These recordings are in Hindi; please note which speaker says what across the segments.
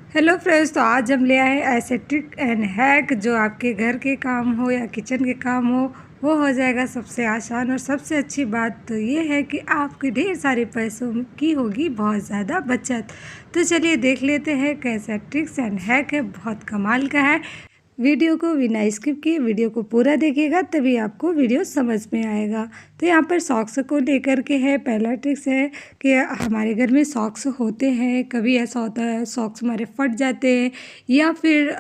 Speaker 1: हेलो फ्रेंड्स, तो आज हम ले आए हैं ऐसे ट्रिक एंड हैक जो आपके घर के काम हो या किचन के काम वो हो जाएगा सबसे आसान। और सबसे अच्छी बात तो ये है कि आपके ढेर सारे पैसों की होगी बहुत ज़्यादा बचत। तो चलिए देख लेते हैं कैसा ट्रिक्स एंड हैक है, बहुत कमाल का है। वीडियो को बिना स्किप किए वीडियो को पूरा देखिएगा, तभी आपको वीडियो समझ में आएगा। तो यहाँ पर सॉक्स को लेकर के है, पहला ट्रिक्स है कि हमारे घर में सॉक्स होते हैं, कभी ऐसा होता है सॉक्स हमारे फट जाते हैं या फिर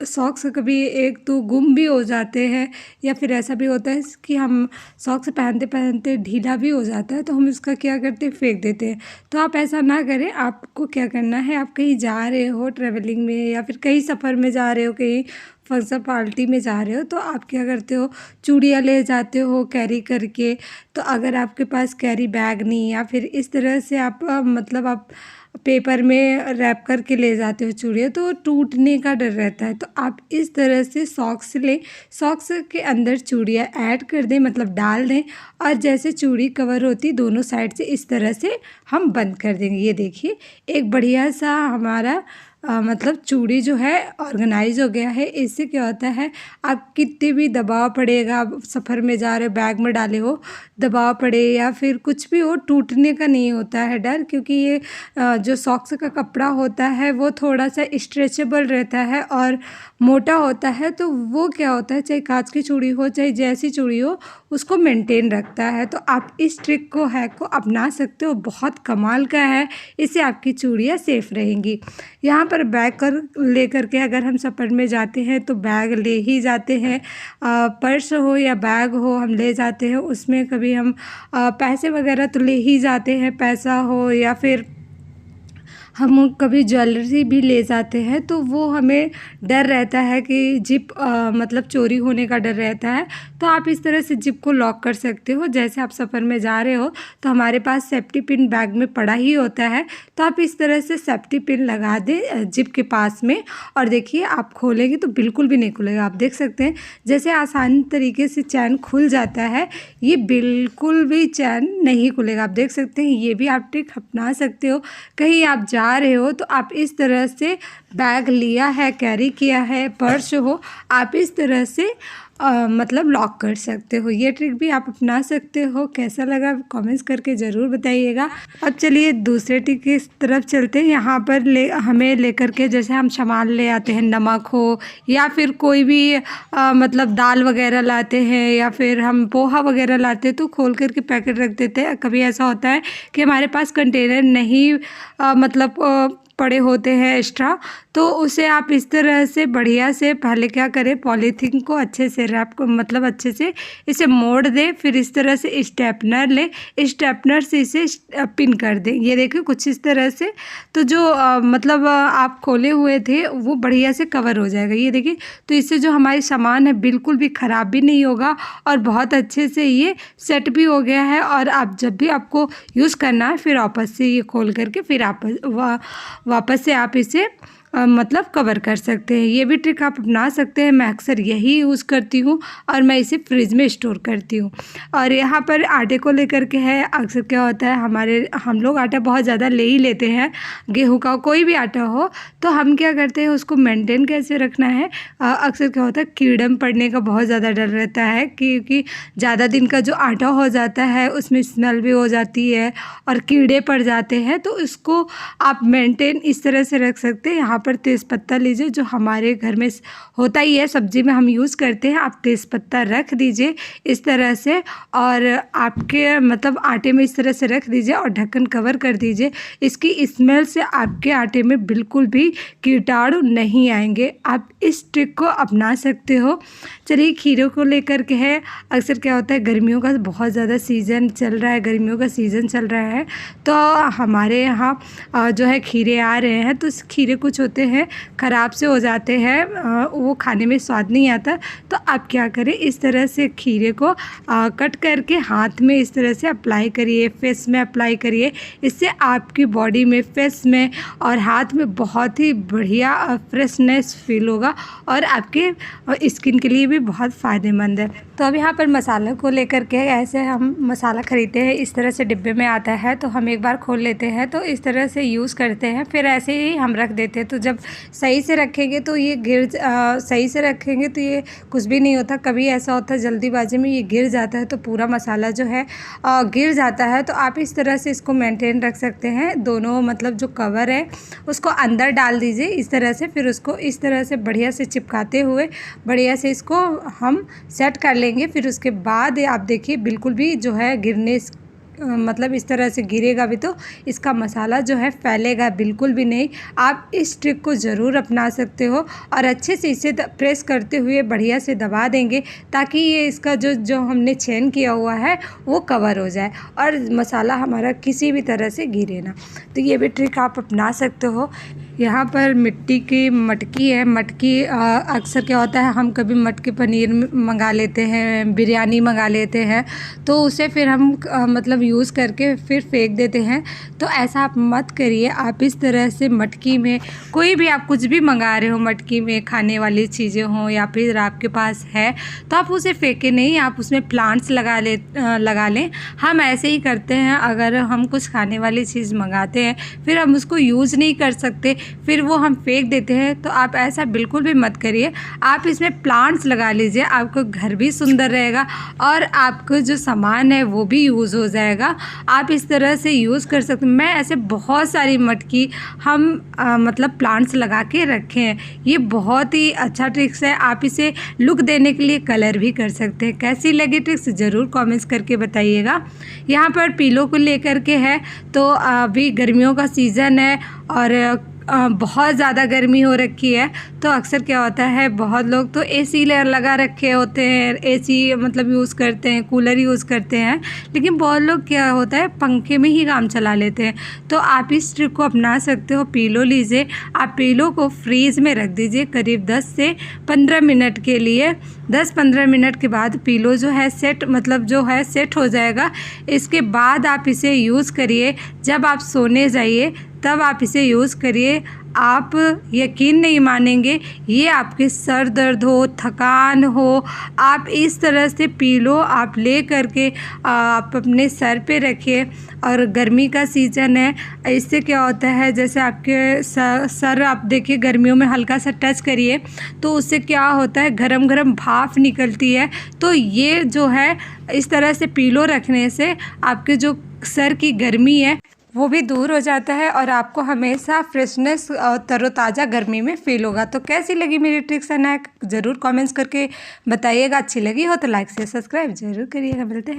Speaker 1: सॉक्स कभी एक तो गुम भी हो जाते हैं, या फिर ऐसा भी होता है कि हम सॉक्स पहनते पहनते ढीला भी हो जाता है तो हम इसका क्या करते हैं, फेंक देते हैं। तो आप ऐसा ना करें। आपको क्या करना है, आप कहीं जा रहे हो ट्रैवलिंग में या फिर कहीं सफ़र में जा रहे हो, कहीं फंक्शन पार्टी में जा रहे हो, तो आप क्या करते हो, चूड़ियाँ ले जाते हो कैरी करके। तो अगर आपके पास कैरी बैग नहीं या फिर इस तरह से आप मतलब आप पेपर में रैप करके ले जाते हो चूड़ियाँ, तो टूटने का डर रहता है। तो आप इस तरह से सॉक्स लें, सॉक्स के अंदर चूड़ियाँ ऐड कर दें, मतलब डाल दें, और जैसे चूड़ी कवर होती दोनों साइड से इस तरह से हम बंद कर देंगे। ये देखिए एक बढ़िया सा हमारा मतलब चूड़ी जो है ऑर्गेनाइज हो गया है। इससे क्या होता है, आप कितने भी दबाव पड़ेगा, आप सफ़र में जा रहे हो बैग में डाले हो, दबाव पड़े या फिर कुछ भी हो, टूटने का नहीं होता है डर। क्योंकि ये जो सॉक्स का कपड़ा होता है वो थोड़ा सा स्ट्रेचेबल रहता है और मोटा होता है। तो वो क्या होता है, चाहे कांच की चूड़ी हो चाहे जैसी चूड़ी हो, उसको मेंटेन रखता है। तो आप इस ट्रिक को हैक को अपना सकते हो, बहुत कमाल का है। इससे आपकी चूड़ियाँ सेफ़ रहेंगी। यहाँ पर बैग कर लेकर के अगर हम सफ़र में जाते हैं तो बैग ले ही जाते हैं, पर्स हो या बैग हो हम ले जाते हैं। उसमें कभी हम पैसे वगैरह तो ले ही जाते हैं, पैसा हो या फिर हम कभी ज्वेलरी भी ले जाते हैं। तो वो हमें डर रहता है कि जिप मतलब चोरी होने का डर रहता है। तो आप इस तरह से जिप को लॉक कर सकते हो। जैसे आप सफ़र में जा रहे हो तो हमारे पास सेफ्टी पिन बैग में पड़ा ही होता है, तो आप इस तरह से सेफ्टी पिन लगा दें जिप के पास में, और देखिए आप खोलेंगे तो बिल्कुल भी नहीं खुलेगा। आप देख सकते हैं जैसे आसान तरीके से चैन खुल जाता है, ये बिल्कुल भी चैन नहीं खुलेगा। आप देख सकते हैं, ये भी आप ट्रिक अपना सकते हो। कहीं आप जा रहे हो तो आप इस तरह से बैग लिया है, कैरी किया है, पर्स हो, आप इस तरह से मतलब लॉक कर सकते हो। ये ट्रिक भी आप अपना सकते हो। कैसा लगा कमेंट्स करके ज़रूर बताइएगा। अब चलिए दूसरे ट्रिक की तरफ चलते हैं। यहाँ पर हमें लेकर के जैसे हम सामान ले आते हैं, नमक हो या फिर कोई भी मतलब दाल वगैरह लाते हैं या फिर हम पोहा वगैरह लाते हैं, तो खोल करके पैकेट रख देते हैं। कभी ऐसा होता है कि हमारे पास कंटेनर नहीं मतलब पड़े होते हैं एक्स्ट्रा, तो उसे आप इस तरह से बढ़िया से पहले क्या करें, पॉलीथीन को अच्छे से रैप को मतलब अच्छे से इसे मोड़ दें, फिर इस तरह से स्टेपनर लें, स्टेपनर से इसे पिन कर दें। ये देखिए कुछ इस तरह से, तो जो मतलब आप खोले हुए थे वो बढ़िया से कवर हो जाएगा। ये देखिए, तो इससे जो हमारी सामान है बिल्कुल भी ख़राब भी नहीं होगा और बहुत अच्छे से ये सेट भी हो गया है। और आप जब भी आपको यूज़ करना है फिर वापस से ये खोल करके फिर वापस से आप इसे मतलब कवर कर सकते हैं। ये भी ट्रिक आप अपना सकते हैं। मैं अक्सर यही यूज़ करती हूँ और मैं इसे फ्रिज में स्टोर करती हूँ। और यहाँ पर आटे को लेकर के है, अक्सर क्या होता है हम लोग आटा बहुत ज़्यादा ले ही लेते हैं, गेहूँ का कोई भी आटा हो, तो हम क्या करते हैं उसको मेंटेन कैसे रखना है। अक्सर क्या होता है, कीड़म पड़ने का बहुत ज़्यादा डर रहता है, क्योंकि ज़्यादा दिन का जो आटा हो जाता है उसमें स्मेल भी हो जाती है और कीड़े पड़ जाते हैं। तो इसको आप मेंटेन इस तरह से रख सकते हैं। यहाँ पर तेज़पत्ता लीजिए, जो हमारे घर में होता ही है, सब्जी में हम यूज़ करते हैं। आप तेज़पत्ता रख दीजिए इस तरह से और आपके मतलब आटे में इस तरह से रख दीजिए और ढक्कन कवर कर दीजिए। इसकी स्मेल से आपके आटे में बिल्कुल भी कीटाणु नहीं आएंगे। आप इस ट्रिक को अपना सकते हो। चलिए खीरे को लेकर के है, अक्सर क्या होता है गर्मियों का बहुत ज़्यादा सीज़न चल रहा है, गर्मियों का सीज़न चल रहा है, तो हमारे यहाँ जो है खीरे आ रहे हैं। तो खीरे कुछ होते हैं ख़राब से हो जाते हैं, वो खाने में स्वाद नहीं आता। तो आप क्या करें, इस तरह से खीरे को कट करके हाथ में इस तरह से अप्लाई करिए, फेस में अप्लाई करिए। इससे आपकी बॉडी में, फेस में और हाथ में बहुत ही बढ़िया फ्रेशनेस फील होगा और आपके स्किन के लिए भी बहुत फ़ायदेमंद है। तो अब यहाँ पर मसालों को लेकर के ऐसे हम मसाला ख़रीदते हैं, इस तरह से डिब्बे में आता है, तो हम एक बार खोल लेते हैं, तो इस तरह से यूज़ करते हैं, फिर ऐसे ही हम रख देते हैं। तो जब सही से रखेंगे तो ये सही से रखेंगे तो ये कुछ भी नहीं होता। कभी ऐसा होता है जल्दीबाजी में ये गिर जाता है तो पूरा मसाला जो है गिर जाता है। तो आप इस तरह से इसको मेंटेन रख सकते हैं। दोनों मतलब जो कवर है उसको अंदर डाल दीजिए इस तरह से, फिर उसको इस तरह से बढ़िया से चिपकाते हुए बढ़िया से इसको हम सेट कर लेंगे। फिर उसके बाद आप देखिए बिल्कुल भी जो है गिरने मतलब इस तरह से गिरेगा भी तो इसका मसाला जो है फैलेगा बिल्कुल भी नहीं। आप इस ट्रिक को ज़रूर अपना सकते हो और अच्छे से इसे प्रेस करते हुए बढ़िया से दबा देंगे ताकि ये इसका जो हमने चेन किया हुआ है वो कवर हो जाए और मसाला हमारा किसी भी तरह से गिरे ना। तो ये भी ट्रिक आप अपना सकते हो। यहाँ पर मिट्टी की मटकी है। मटकी अक्सर क्या होता है हम कभी मटकी पनीर मंगा लेते हैं, बिरयानी मंगा लेते हैं, तो उसे फिर हम मतलब यूज़ करके फिर फेंक देते हैं। तो ऐसा आप मत करिए। आप इस तरह से मटकी में कोई भी आप कुछ भी मंगा रहे हो, मटकी में खाने वाली चीज़ें हों या फिर आपके पास है तो आप उसे फेंके नहीं, आप उसमें प्लांट्स लगा लें। हम ऐसे ही करते हैं। अगर हम कुछ खाने वाली चीज़ मंगाते हैं फिर हम उसको यूज़ नहीं कर सकते, फिर वो हम फेंक देते हैं, तो आप ऐसा बिल्कुल भी मत करिए। आप इसमें प्लांट्स लगा लीजिए, आपका घर भी सुंदर रहेगा और आपको जो सामान है वो भी यूज़ हो जाएगा। आप इस तरह से यूज़ कर सकते हैं। मैं ऐसे बहुत सारी मटकी हम मतलब प्लांट्स लगा के रखे हैं। ये बहुत ही अच्छा ट्रिक्स है। आप इसे लुक देने के लिए कलर भी कर सकते हैं। कैसी लगी ट्रिक्स ज़रूर कमेंट्स करके बताइएगा। यहाँ पर पीलो को लेकर के है, तो अभी गर्मियों का सीज़न है और बहुत ज़्यादा गर्मी हो रखी है। तो अक्सर क्या होता है बहुत लोग तो एसी लगा रखे होते हैं, एसी मतलब यूज़ करते हैं, कूलर यूज़ करते हैं, लेकिन बहुत लोग क्या होता है पंखे में ही काम चला लेते हैं। तो आप इस ट्रिक को अपना सकते हो। पीलो लीजिए, आप पीलो को फ्रीज़ में रख दीजिए करीब 10 से 15 मिनट के लिए। 10-15 मिनट के बाद पीलो जो है सेट हो जाएगा। इसके बाद आप इसे यूज़ करिए। जब आप सोने जाइए तब आप इसे यूज़ करिए। आप यकीन नहीं मानेंगे, ये आपके सर दर्द हो, थकान हो, आप इस तरह से पीलो आप ले करके आप अपने सर पे रखिए। और गर्मी का सीज़न है, इससे क्या होता है जैसे आपके सर आप देखिए गर्मियों में हल्का सा टच करिए तो उससे क्या होता है गरम गरम भाप निकलती है। तो ये जो है इस तरह से पीलो रखने से आपके जो सर की गर्मी है वो भी दूर हो जाता है और आपको हमेशा फ्रेशनेस और तरोताज़ा गर्मी में फ़ील होगा। तो कैसी लगी मेरी ट्रिक्स एंड हैक ज़रूर कमेंट्स करके बताइएगा। अच्छी लगी हो तो लाइक से सब्सक्राइब ज़रूर करिएगा। मिलते हैं।